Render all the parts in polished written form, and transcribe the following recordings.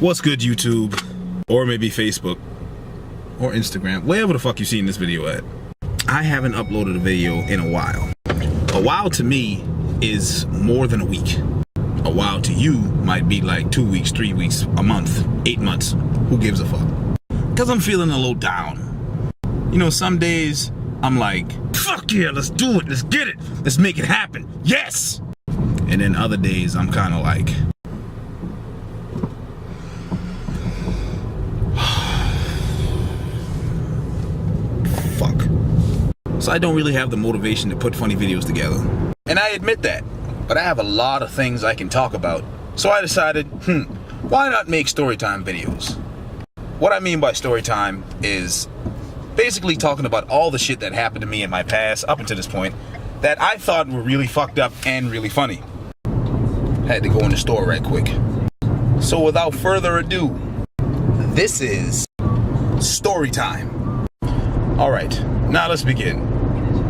What's good, YouTube? Or maybe Facebook or Instagram, wherever the fuck you seen this video at. I haven't uploaded a video in a while. A while to me is more than a week. A while to you might be like 2 weeks, 3 weeks, a month, 8 months. Who gives a fuck? Cause I'm feeling a little down. You know, some days I'm like, fuck yeah, let's do it, let's get it, let's make it happen, yes! And then other days I'm kind of like, fuck. So I don't really have the motivation to put funny videos together. And I admit that, but I have a lot of things I can talk about. So I decided, why not make storytime videos? What I mean by storytime is basically talking about all the shit that happened to me in my past up until this point that I thought were really fucked up and really funny. Had to go in the store right quick. So without further ado, this is story time. All right, now let's begin.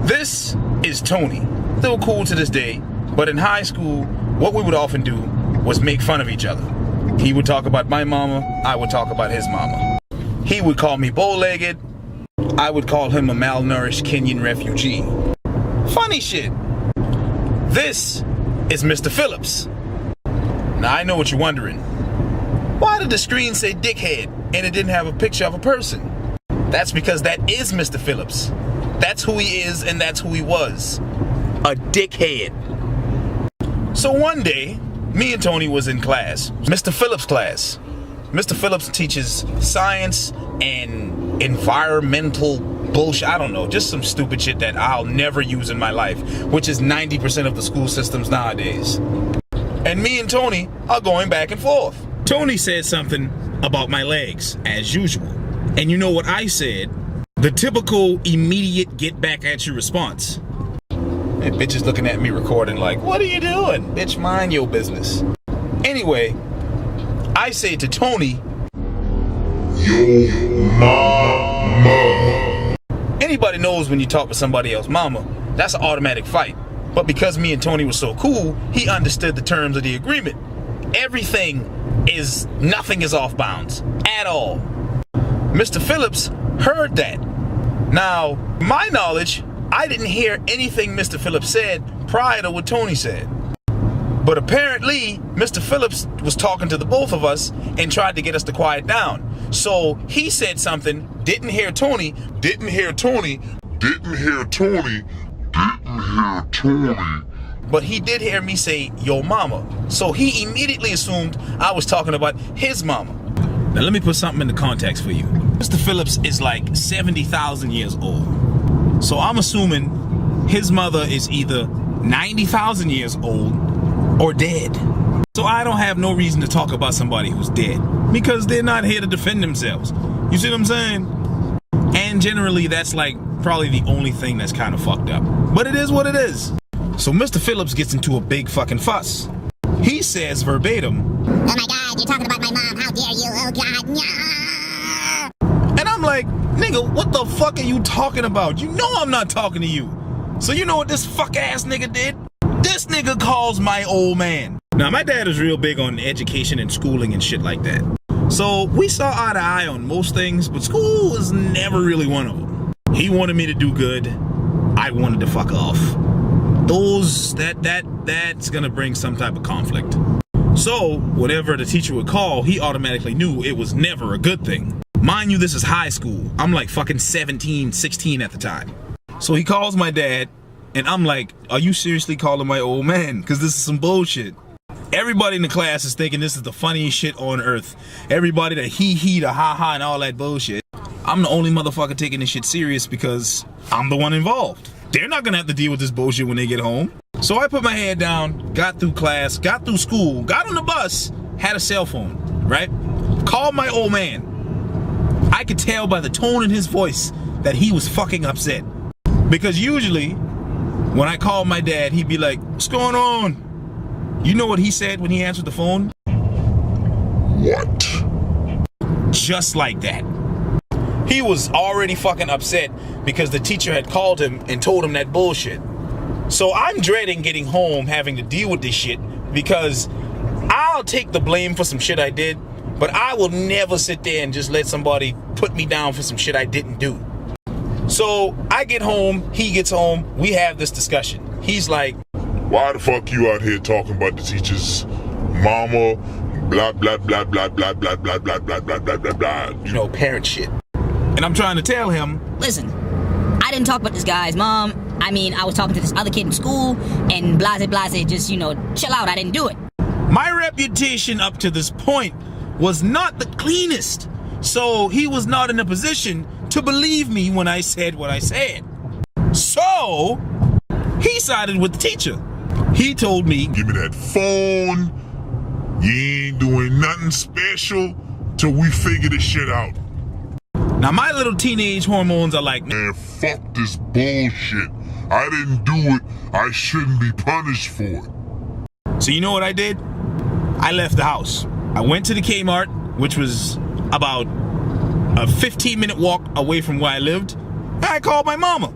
This is Tony, still cool to this day, but in high school, what we would often do was make fun of each other. He would talk about my mama, I would talk about his mama. He would call me bow-legged, I would call him a malnourished Kenyan refugee. Funny shit. This is Mr. Phillips. Now I know what you're wondering. Why did the screen say dickhead and it didn't have a picture of a person? That's because that is Mr. Phillips. That's who he is and that's who he was. A dickhead. So one day, me and Tony was in class, Mr. Phillips' class. Mr. Phillips teaches science and environmental bullshit. I don't know, just some stupid shit that I'll never use in my life, which is 90% of the school systems nowadays. And me and Tony are going back and forth. Tony said something about my legs, as usual. And you know what I said? The typical immediate get back at you response. And bitch is looking at me recording like, what are you doing? Bitch, mind your business. Anyway, I say to Tony, yo mama. Anybody knows when you talk to somebody else's mama, that's an automatic fight. But because me and Tony were so cool, he understood the terms of the agreement. Nothing is off bounds at all. Mr. Phillips heard that. Now, my knowledge, I didn't hear anything Mr. Phillips said prior to what Tony said. But apparently, Mr. Phillips was talking to the both of us and tried to get us to quiet down. So he said something, didn't hear Tony, but he did hear me say, yo mama. So he immediately assumed I was talking about his mama. Now let me put something into context for you. Mr. Phillips is like 70,000 years old. So I'm assuming his mother is either 90,000 years old or dead. So I don't have no reason to talk about somebody who's dead because they're not here to defend themselves. You see what I'm saying? And generally that's like probably the only thing that's kind of fucked up. But it is what it is. So Mr. Phillips gets into a big fucking fuss. He says verbatim, oh my God, you're talking about my mom, how dare you, oh God, no. And I'm like, nigga, what the fuck are you talking about? You know I'm not talking to you. So you know what this fuck ass nigga did? This nigga calls my old man. Now my dad is real big on education and schooling and shit like that. So we saw eye to eye on most things, but school was never really one of them. He wanted me to do good. I wanted to fuck off. That's gonna bring some type of conflict. So whatever the teacher would call, he automatically knew it was never a good thing. Mind you, this is high school. I'm like fucking 17, 16 at the time. So he calls my dad and I'm like, are you seriously calling my old man? Because this is some bullshit. Everybody in the class is thinking this is the funniest shit on earth. Everybody the he, the ha-ha and all that bullshit. I'm the only motherfucker taking this shit serious because I'm the one involved. They're not gonna have to deal with this bullshit when they get home. So I put my head down, got through class, got through school, got on the bus, had a cell phone, right? Called my old man. I could tell by the tone in his voice that he was fucking upset. Because usually, when I called my dad, he'd be like, what's going on? You know what he said when he answered the phone? What? Just like that. He was already fucking upset because the teacher had called him and told him that bullshit. So I'm dreading getting home having to deal with this shit because I I'll take the blame for some shit I did, but I will never sit there and just let somebody put me down for some shit I didn't do. So I get home, he gets home, we have this discussion. He's like, why the fuck you out here talking about the teacher's mama, blah, blah, blah, blah, blah, blah, blah, blah, blah, blah, blah, blah, blah. You know, parent shit. And I'm trying to tell him, listen, I didn't talk about this guy's mom. I mean, I was talking to this other kid in school, and blase, just, you know, chill out, I didn't do it. My reputation up to this point was not the cleanest, so he was not in a position to believe me when I said what I said. So, he sided with the teacher. He told me, give me that phone, you ain't doing nothing special till we figure this shit out. Now my little teenage hormones are like, man, fuck this bullshit. I didn't do it, I shouldn't be punished for it. So you know what I did? I left the house. I went to the Kmart, which was about a 15-minute walk away from where I lived, and I called my mama.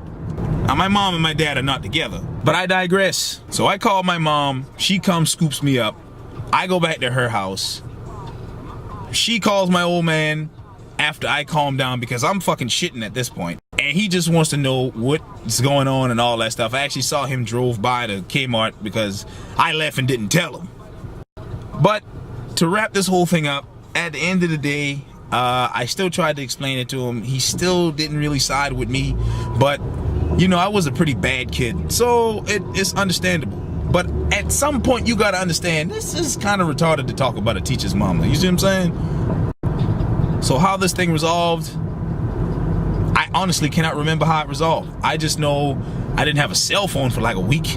Now my mom and my dad are not together, but I digress. So I called my mom, she comes, scoops me up. I go back to her house. She calls my old man after I calm down because I'm fucking shitting at this point. And he just wants to know what's going on and all that stuff. I actually saw him drove by to Kmart because I left and didn't tell him. But to wrap this whole thing up, at the end of the day, I still tried to explain it to him. He still didn't really side with me, but you know, I was a pretty bad kid, so it's understandable. But at some point, you gotta understand, this is kind of retarded to talk about a teacher's mama. You see what I'm saying? So how this thing resolved, I honestly cannot remember how it resolved. I just know I didn't have a cell phone for like a week,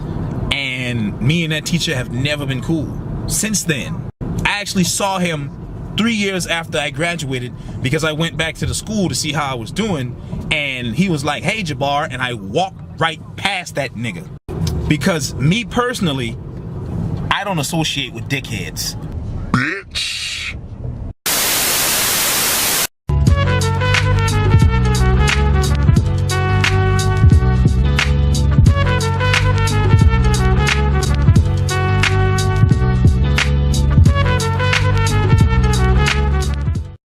and me and that teacher have never been cool since then. I actually saw him 3 years after I graduated because I went back to the school to see how I was doing, and he was like, hey Jabbar, and I walked right past that nigga. Because me personally, I don't associate with dickheads.